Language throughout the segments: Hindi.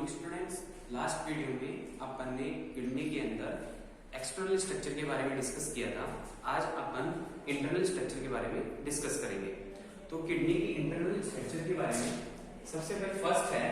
Morning students. लास्ट वीडियो में अपन ने किडनी के अंदर एक्सटर्नल स्ट्रक्चर के बारे में डिस्कस किया था। आज अपन इंटरनल स्ट्रक्चर के बारे में डिस्कस करेंगे। तो किडनी की इंटरनल स्ट्रक्चर के बारे में सबसे पहले फर्स्ट है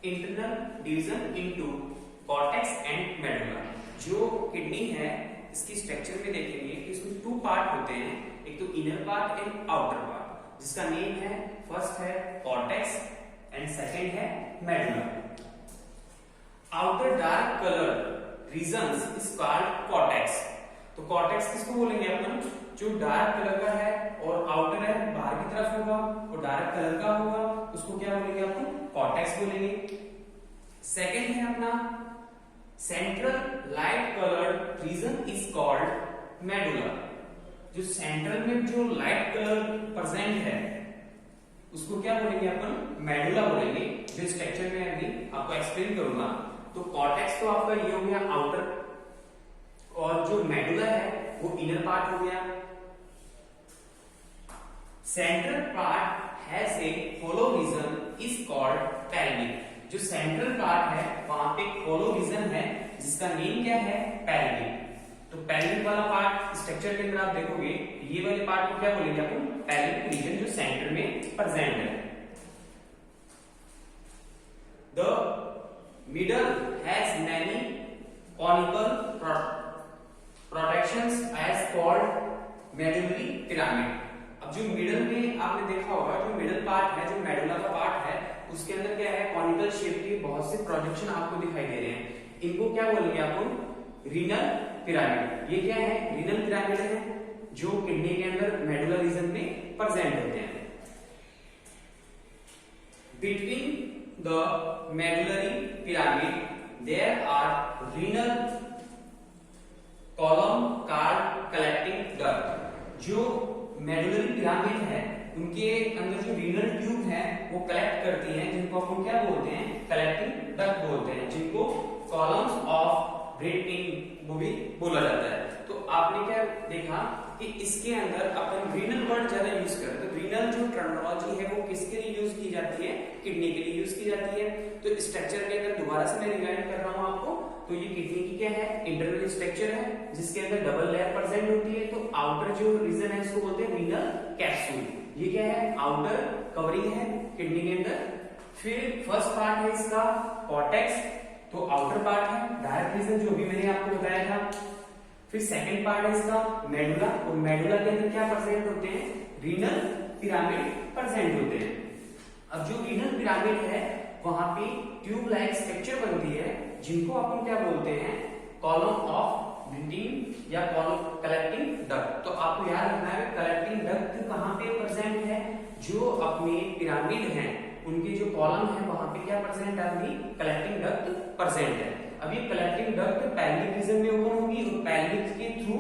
internal division into cortex and medulla. जो किडनी है इसकी स्ट्रक्चर में देखेंगे कि इसमें टू पार्ट होते हैं, एक तो inner part and outer part, जिसका नेम है फर्स्ट है कॉर्टेक्स एंड सेकेंड है medulla. Outer dark colour regions is called cortex. तो कॉर्टेक्स किसको बोलेंगे अपन? जो डार्क कलर का है और आउटर है बाहर की तरफ होगा और डार्क कलर का होगा, उसको क्या बोलेंगे अपन? कॉर्टेक्स बोलेंगे। सेकेंड है अपना central light coloured region is called medulla. जो सेंट्रल में जो लाइट कलर प्रेजेंट है उसको क्या बोलेंगे अपन? मेडुला बोलेंगे। जो स्ट्रक्चर में अभी आपको एक्सप्लेन करूंगा। तो कॉर्टेक्स तो आपका ये हो गया आउटर, और जो मेडुला है वो इनर पार्ट हो गया। Central part has a hollow region is called pelvic. जो सेंट्रल पार्ट है वहां पे होलो रीजन है जिसका नेम क्या है? पेल्विक। तो पेल्विक वाला पार्ट स्ट्रक्चर के अंदर आप देखोगे ये वाले पार्ट को क्या बोलेंगे अपन? पेल्विक रीजन, जो सेंटर में प्रेजेंट है। The middle has many conical protections as called medullary pyramid. अब जो मिडल में आपने देखा होगा, जो मिडल पार्ट है, जो मेडुला का पार्ट है, उसके अंदर क्या है? कॉनिकल शेप के बहुत से प्रोजेक्शन आपको दिखाई दे रहे हैं। इनको क्या बोलेंगे अपन? Renal pyramid. ये क्या है? रीनल पिरामिड है जो किडनी के अंदर मेडुला रीजन में प्रेजेंट होते हैं। Between the medullary pyramid there are renal column called collecting duct. जो मेडुलरी पिरामिड है उनके अंदर जो रीनल ट्यूब है वो कलेक्ट करती हैं, जिनको अपन क्या बोलते हैं? कलेक्टिंग डक्ट बोलते हैं, जिनको कॉलम्स ऑफ ब्रीथिंग वो भी बोला जाता है। तो आपने क्या देखा कि इसके अंदर अपन रीनल वर्ड ज्यादा यूज करते हैं। तो रीनल जो टर्मिनोलॉजी है वो किसके लिए यूज की जाती है? किडनी के लिए यूज की जाती है। तो स्ट्रक्चर के अंदर दोबारा से मैं रिवाइंड कर रहा हूं आपको। तो ये किडनी की क्या है? इंटरनल स्ट्रक्चर है जिसके अंदर डबल लेयर प्रेजेंट होती है। तो आउटर जो रीजन है इसको बोलते हैं रीनल कैप्सूल। ये क्या है? आउटर कवरिंग है किडनी के अंदर। फिर फर्स्ट पार्ट है इसका कॉर्टेक्स, तो आउटर पार्ट है डार्क रीजन जो भी मैंने आपको बताया था। फिर सेकंड पार्ट है इसका मेडुला, और मेडुला के अंदर क्या प्रेजेंट होते हैं? रीनल पिरामिड प्रेजेंट होते हैं। अब जो रीनल पिरामिड है वहां पे ट्यूब लाइक स्ट्रक्चर बनती है, जिनको अपन क्या बोलते हैं? कॉलम ऑफ ब्रीथिंग या कॉलम कलेक्टिंग डक्ट। तो आपको याद रखना है कलेक्टिंग डक्ट कहां पे प्रेजेंट है? जो अपने पिरामिड हैं उनके जो कॉलम है वहां पे क्या प्रेजेंट है? अभी कलेक्टिंग डक्ट प्रेजेंट है। अब ये कलेक्टिंग डक्ट पेल्विक रीजन में ओपन होगी और पेल्विक के थ्रू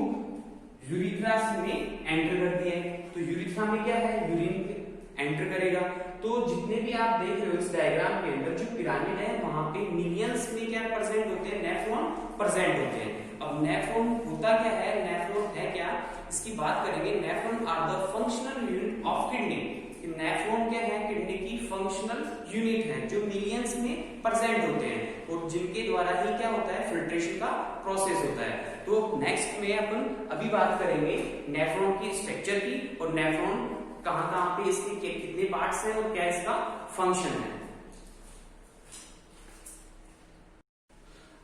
यूरिथ्रा में एंटर करती है। तो यूरिथ्रा में क्या है? यूरिन एंटर करेगा। तो जितने भी आप देख रहे हो इस डायग्राम के अंदर जो पिरामिड है वहां पे मिलियंस में क्या प्रेजेंट होते हैं? नेफ्रॉन प्रेजेंट होते हैं। अब नेफ्रॉन होता क्या है? नेफ्रॉन है क्या, इसकी बात करेंगे। Nephron are the functional unit of kidney. Nephron क्या है? किडनी की फंक्शनल यूनिट है जो मिलियंस में प्रेजेंट होते हैं और जिनके द्वारा ही क्या होता है? फिल्ट्रेशन का प्रोसेस होता है। तो नेक्स्ट में अपन अभी बात करेंगे नेफ्रॉन की स्ट्रक्चर की, और नेफ्रॉन कहां पे इसके कितने पार्ट्स हैं और क्या इसका फंक्शन है।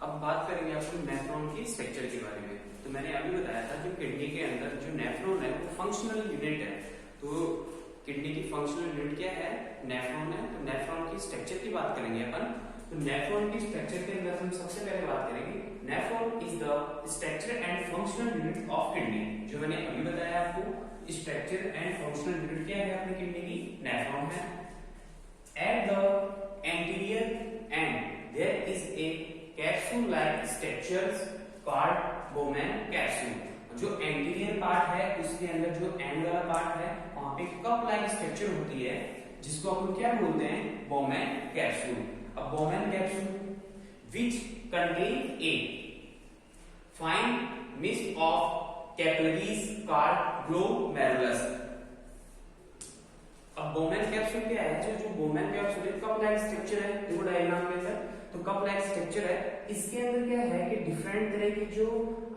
अब बात करेंगे अपन नेफ्रॉन की स्ट्रक्चर के बारे में। तो मैंने अभी बताया था कि किडनी के अंदर जो नेफ्रॉन है वो फंक्शनल यूनिट है। तो किडनी की फंक्शनल यूनिट क्या है? नेफ्रॉन है। तो नेफ्रॉन की स्ट्रक्चर की बात करेंगे अपन। तो नेफ्रॉन की स्ट्रक्चर के अंदर हम सबसे पहले बात करेंगे nephron is the structure and functional unit of kidney. जो मैंने अभी बताया आपको, स्ट्रक्चर एंड फंक्शनल यूनिट क्या है अपनी किडनी की? नेफ्रॉन है। At the anterior end there is a capsule like structures called Bowman capsule. जो एंटीरियर पार्ट है उसके अंदर जो एंड वाला पार्ट है वहां पे कप लाइक स्ट्रक्चर होती है, जिसको अपन क्या बोलते हैं? Bowman capsule. अब Bowman capsule which contain a fine mist of capillaries called glomerulus. अब बोमेन कैप्सूल क्या है? जो Bowman capsule cup like structure है, देखो डायग्राम के अंदर। तो कप लाइक स्ट्रक्चर है। इसके अंदर क्या है कि डिफरेंट तरह के जो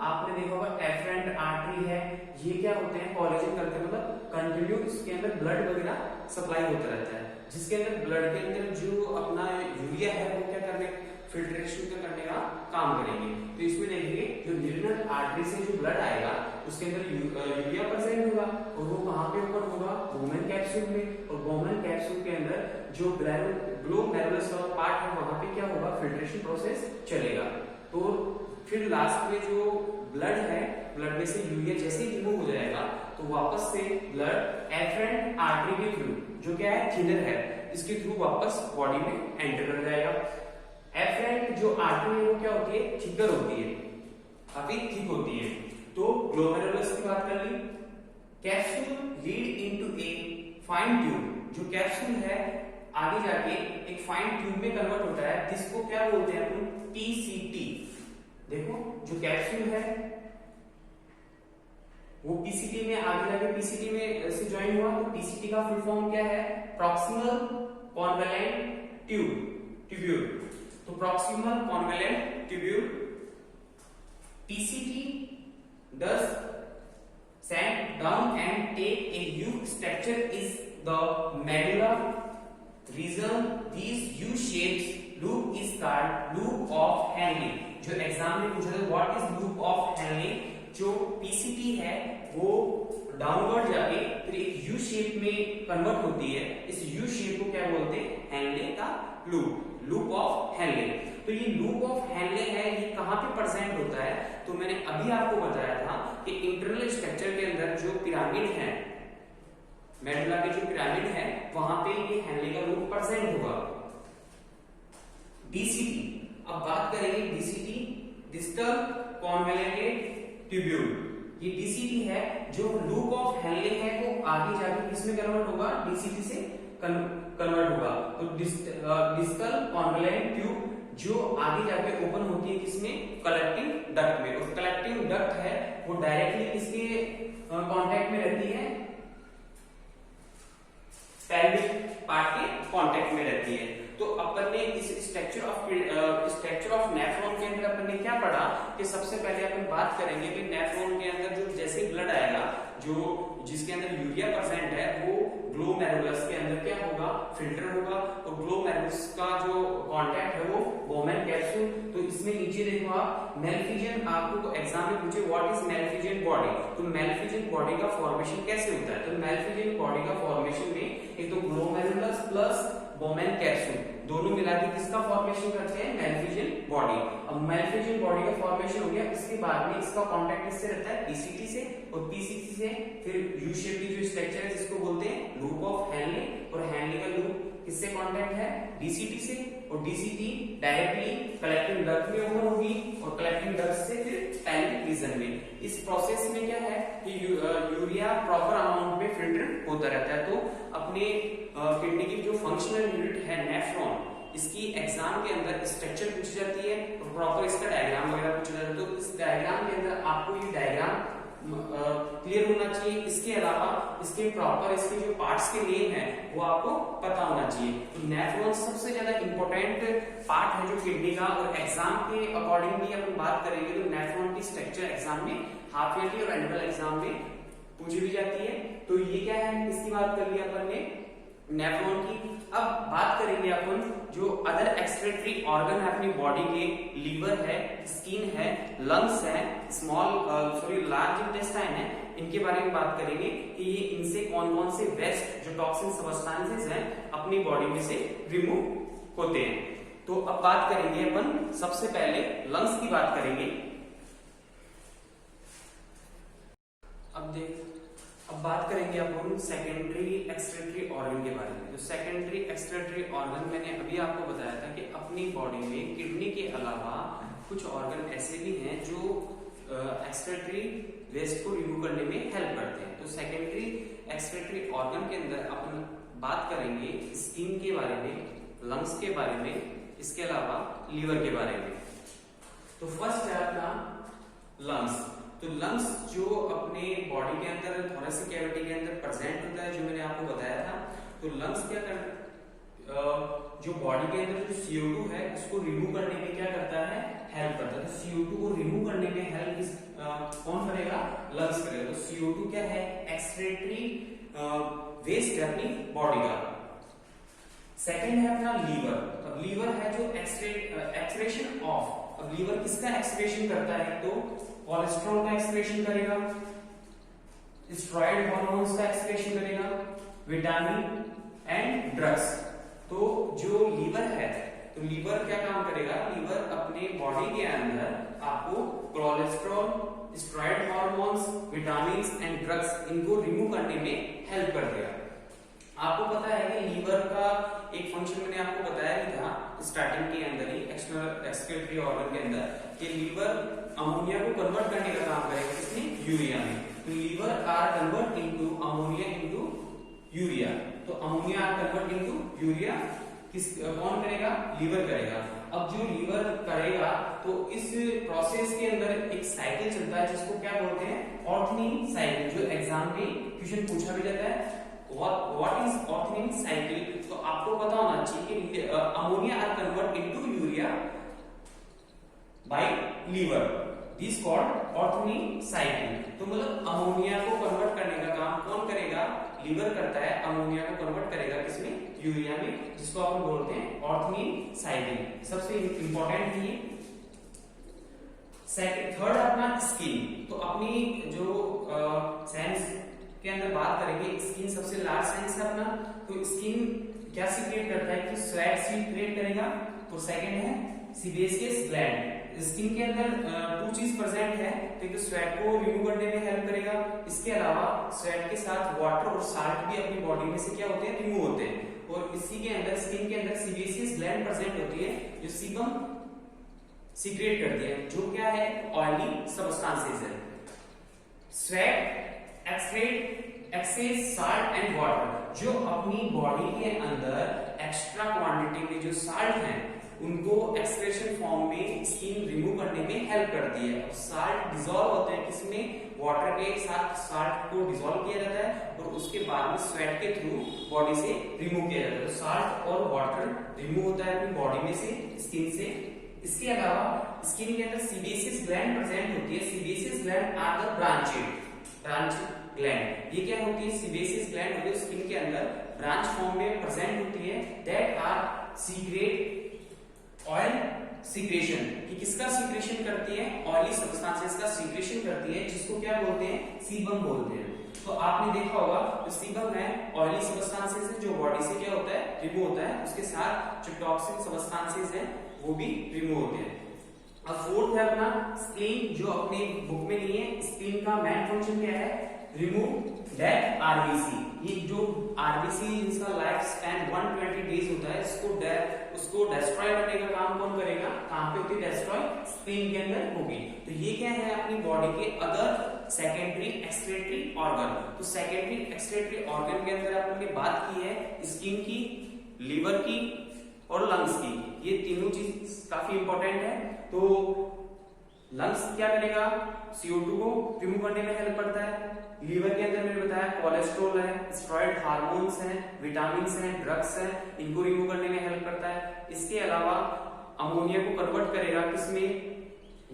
आपने देखा होगा एफरेंट आर्टरी है, ये क्या होते हैं, कोलेजन करते हैं, मतलब कंटिन्यू इसके अंदर ब्लड वगैरह सप्लाई होता रहता है, जिसके अंदर ब्लड के अंदर जो अपना यूरिया है वो क्या करने, फिल्ट्रेशन करने का काम करेंगे। तो इसमें देखेंगे जो रीनल आर्टरी से जो ब्लड आएगा उसके अंदर यूरिया प्रेजेंट होगा, और वो कहाँ पे ऊपर होगा, बोमेन कैप्सूल में, और बोमेन कैप्सूल के अंदर जो ग्लोमेरुलस वाला पार्ट है वहां पे क्या होगा, फिल्ट्रेशन प्रोसेस चलेगा। तो फिर लास्ट में जो ब्लड है, ब्लड में से यूरिया जैसे ही रिमूव हो जाएगा तो वापस से ब्लड एफरेंट आर्टरी के थ्रू, जो क्या है थिनर है, इसके थ्रू वापस बॉडी में एंटर कर जाएगा। एफरेंट जो आर्टरी है वो क्या होती है, थिकर होती है, काफी थिक होती है। तो ग्लोमेरुलस की बात कर ली। Capsule lead into a fine tube, जो कैप्सूल है आगे जाके एक फाइन ट्यूब में कन्वर्ट होता है, जिसको क्या बोलते हैं अपन, पीसीटी। देखो जो कैप्सूल है वो पीसीटी में आगे जाके पीसीटी में से ज्वाइन हुआ, तो पीसीटी का फुल फॉर्म क्या है, प्रॉक्सिमल कॉन्वेलेंट ट्यूब्यूल। तो proximal convoluted tubule, PCT does sand down and take a U structure is the medulla region. These U-shaped loop is called loop of Henle. जो एग्जाम में पूछा था what is loop of Henle, जो पीसीटी है वो डाउनवर्ड जाके फिर एक यू शेप में कन्वर्ट होती है, इस यू शेप को क्या बोलते हैं, हेनले का लूप ऑफ हेनले। तो ये लूप ऑफ हेनले है, ये कहां पे प्रेजेंट होता है, तो मैंने अभी आपको बताया था कि इंटरनल स्ट्रक्चर के अंदर जो पिरामिड है, मेडुला के जो पिरामिड है वहां पे ये हेनले का लूप प्रेजेंट होगा। डीसीटी, अब बात करेंगे डीसीटी, डिस्टल कॉन्वेलेंट ट्यूब्यूल। ये डीसीटी है, जो लूप ऑफ हेनले है वो आगे जाके किसमें कन्वर्ट होगा, डीसीटी से कन्वर्ट होगा। तो डिस्टल कॉन्वेलेंट ट्यूब जो आगे जाके ओपन होती है किसमें, कलेक्टिंग डक्ट में, और कलेक्टिंग डक्ट है वो डायरेक्टली किसके कांटेक्ट में रहती है, पेल्विक पार्ट के कांटेक्ट में रहती है। तो अपन ने इस स्ट्रक्चर ऑफ नेफ्रॉन के अंदर अपन ने क्या पढ़ा कि सबसे पहले अपन बात करेंगे कि नेफ्रॉन के अंदर जो जैसे ब्लड आएगा, जो जिसके अंदर यूरिया प्रेजेंट है वो ग्लोमेरुलस के अंदर क्या होगा, फिल्टर होगा, और ग्लोमेरुलस का जो कांटेक्ट है वो बोमेन कैप्सूल। तो इसमें नीचे देखो आप मेलफिजियन, आपको एग्जाम में पूछे व्हाट इज मेलफिजियन बॉडी, तो मेलफिजियन बॉडी का फॉर्मेशन कैसे होता है, तो मेलफिजियन बॉडी का फॉर्मेशन में एक तो ग्लोमेरुलस प्लस बोमेन कैप्सूल दोनों मिलाकर किसका फॉर्मेशन करते हैं, मेलफिजियन बॉडी। अब मेलफिजियन बॉडी का फॉर्मेशन हो गया, इसके बाद में इसका कांटेक्ट किससे रहता है, पीसीटी से, और पीसीटी से फिर यू शेप की जो स्ट्रक्चर है जिसको बोलते हैं लूप ऑफ हेनले, और हेनले का लूप किससे कांटेक्ट है, डीसीटी से, और डीसीटी डायरेक्टली कलेक्टिंग डक्ट में ओपन होगी, और कलेक्टिंग डक्ट से फिर पेल्विक रीजन में। इस प्रोसेस में क्या है कि यूरिया प्रॉपर अमाउंट में फिल्टर होता रहता है। तो अपने किडनी की जो फंक्शनल यूनिट है नेफ्रॉन, इसकी एग्जाम के अंदर स्ट्रक्चर पूछी जाती है और प्रॉपर इसका डायग्राम वगैरह पूछा जाता है। तो इस डायग्राम के अंदर आपको ये डायग्राम क्लियर होना चाहिए, इसके अलावा इसके प्रॉपर इसके जो पार्ट्स के नेम है वो आपको पता होना चाहिए। तो नेफ्रॉन सबसे ज्यादा इंपॉर्टेंट पार्ट है जो किडनी का, और एग्जाम के अकॉर्डिंगली अपन बात करेंगे तो नेफ्रॉन की स्ट्रक्चर एग्जाम में हाफ ईयरली और एनुअल एग्जाम में पूछी भी जाती है। तो ये क्या है, इसकी बात कर ली अपन ने नेफ्रॉन की। अब बात करेंगे अपन जो अदर एक्सक्रीटरी ऑर्गन है अपनी बॉडी के, लीवर है, स्किन है, लंग्स है, लार्ज इंटेस्टाइन है, इनके बारे में बात करेंगे कि ये इनसे कौन कौन से वेस्ट जो टॉक्सिन सब्सटेंसेस हैं अपनी बॉडी में से रिमूव होते हैं। तो अब बात करेंगे अपन सबसे पहले लंग्स की बात करेंगे। अब बात करेंगे अपन सेकेंडरी एक्सक्रीटरी ऑर्गन के बारे में। तो सेकेंडरी एक्सक्रीटरी ऑर्गन मैंने अभी आपको बताया था कि अपनी बॉडी में किडनी के अलावा कुछ ऑर्गन ऐसे भी हैं जो एक्सक्रीटरी वेस्ट को रिमूव करने में हेल्प करते हैं। तो सेकेंडरी एक्सक्रीटरी ऑर्गन के अंदर अपन बात करेंगे स्किन के बारे में, लंग्स के बारे में, इसके अलावा लीवर के बारे में। तो फर्स्ट है अपना लंग्स। तो लंग्स जो अपने बॉडी के अंदर थोरेसिक कैविटी के अंदर प्रेजेंट होता है, जो मैंने आपको बताया था। तो लंग्स क्या जो बॉडी के अंदर जो CO2 है उसको रिमूव करने में क्या करता है, हेल्प करता है। तो CO2 को रिमूव करने में हेल्प कौन करेगा, लंग्स करेगा। तो CO2 क्या है, एक्सक्रीटरी वेस्ट है अपनी बॉडी का। सेकेंड है अपना लीवर। अब लीवर है जो एक्सक्रीशन ऑफ, अब लीवर किसका एक्सक्रीशन करता है, तो कोलेस्ट्रॉल का एक्सक्रीशन करेगा, स्टेरॉइड हार्मोन्स का एक्सक्रीशन करेगा, विटामिन एंड ड्रग्स। तो जो लीवर है, तो लीवर क्या काम करेगा, लीवर अपने बॉडी के अंदर आपको cholesterol, steroid hormones, vitamins and drugs इनको रिमूव करने में हेल्प कर देगा। आपको पता है कि लीवर का एक फंक्शन मैंने आपको बताया भी था स्टार्टिंग के अंदर ही, एक्सक्रीटरी ऑर्गन के अंदर, कि लीवर अमोनिया को कन्वर्ट करने का काम करेगा, किसने, यूरिया में। तो liver are convert into ammonia into urea. तो ammonia are convert into urea कौन करेगा, लीवर करेगा। अब जो लीवर करेगा तो इस प्रोसेस के अंदर एक साइकिल चलता है जिसको क्या बोलते हैं, ऑर्थनिंग साइकिल, जो एग्जाम में क्वेश्चन पूछा भी जाता है, व्हाट इज ऑर्थनिंग साइकिल। तो आपको पता होना चाहिए कि ammonia are convert into urea by liver, this called ornithine cycle. तो मतलब अमोनिया को कन्वर्ट करने का काम कौन करेगा, लीवर करता है, अमोनिया को कन्वर्ट करेगा किसमें, यूरिया में, जिसको अपन बोलते हैं ऑर्थनिंग साइकिल। सबसे इंपॉर्टेंट है ये। थर्ड अपना स्किन। तो अपनी जो सेंस के अंदर बात करेंगे, स्किन सबसे लार्ज सेंस है अपना। तो स्किन क्या सीक्रेट करता है, कि स्वेट सीक्रेट करेगा। तो सेकंड है सीबेशियस ग्लैंड। स्किन के अंदर दो चीज प्रेजेंट है, तो एक स्वेट को रिमूव करने में हेल्प करेगा, इसके अलावा स्वेट के साथ वाटर और साल्ट भी अपनी बॉडी में से क्या होते हैं, रिमूव होते हैं। और इसी के अंदर स्किन के अंदर सीबेशियस ग्लैंड प्रेजेंट होती है जो सीबम सीक्रेट करती है, जो क्या है, ऑयली सब्सटेंसेस है। Sweat excrete excess salt and water, जो अपनी बॉडी के अंदर एक्स्ट्रा क्वांटिटी में जो साल्ट है उनको एक्सक्रीशन फॉर्म में स्किन रिमूव करने में हेल्प करती है। अब साल्ट डिसॉल्व होते हैं किसमें, वाटर के साथ साल्ट को डिसॉल्व किया जाता है और उसके बाद में स्वेट के थ्रू बॉडी से रिमूव किया जाता है। तो साल्ट और वाटर रिमूव होता है अपनी बॉडी में से, स्किन से। इसके अलावा स्किन के अंदर सीबेशियस ग्लैंड प्रेजेंट होती है। Sebaceous gland are the branch gland. ये क्या होती है, सीबेशियस ग्लैंड होती है स्किन के अंदर, ब्रांच फॉर्म में प्रेजेंट होती है, that are secrete oil secretion. कि किसका सीक्रेशन करती है, ऑयली सब्सटेंसेस का सीक्रेशन करती है, जिसको क्या बोलते हैं, सीबम बोलते हैं। तो आपने देखा होगा जो सीबम है ऑयली सब्सटेंसेस है जो बॉडी से क्या होता है, रिमूव होता है, उसके साथ जो टॉक्सिक सब्सटेंसेस है वो भी रिमूव होते हैं। अब फोर्थ है अपना स्प्लीन, जो अपने बुक में नहीं है। स्प्लीन का मेन फंक्शन क्या है, रिमूव डेड आरबीसी। ये जो आरबीसी जिसका लाइफ स्पैन 120 डेज होता है, उसको डिस्ट्रॉय करने का काम कौन करेगा, कहां पे होती है डिस्ट्रॉय, स्प्लीन के अंदर होगी। तो ये क्या है, अपनी बॉडी के अदर सेकेंडरी एक्सक्रीटरी ऑर्गन। तो सेकेंडरी एक्सक्रीटरी ऑर्गन के अंदर अपन ने बात की है स्किन की, लीवर की और लंग्स की। ये तीनों चीज काफी इंपॉर्टेंट है। तो लंग्स क्या करेगा, CO2 को रिमूव करने में हेल्प करता है। लीवर के अंदर मैंने बताया कोलेस्ट्रॉल है, स्टेरॉइड हार्मोन्स हैं, विटामिन्स हैं, ड्रग्स हैं, इनको रिमूव करने में हेल्प करता है। इसके अलावा अमोनिया को कन्वर्ट करेगा किसमें,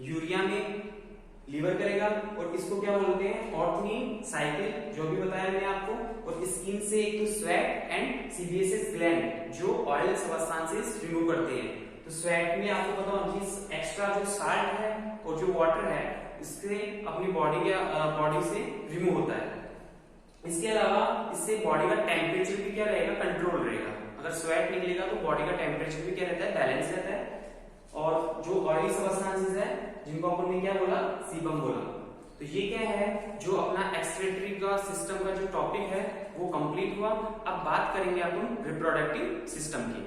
यूरिया में, लीवर करेगा। और इसको क्या बोलते हैं, ऑर्थनिंग साइकिल, जो भी बताया मैंने आपको। और स्किन से एक तो स्वेट एंड सीबेशियस ग्लैंड जो ऑयल सब्सटेंसेस रिमूव करते हैं। तो स्वेट में आपको पता होना चाहिए एक्स्ट्रा जो साल्ट है और जो वाटर है इससे अपनी बॉडी से रिमूव होता है। इसके अलावा इससे बॉडी का टेम्परेचर भी क्या रहेगा, कंट्रोल रहेगा। अगर स्वेट निकलेगा तो बॉडी का टेम्परेचर भी क्या रहता है, बैलेंस रहता है। और जो ऑयली सब्सटेंसेस है जिनको अपन ने क्या बोला, सीबम बोला। तो ये क्या है, जो अपना एक्सक्रीटरी का सिस्टम का जो टॉपिक है वो कंप्लीट हुआ। अब बात करेंगे अपन रिप्रोडक्टिव सिस्टम की।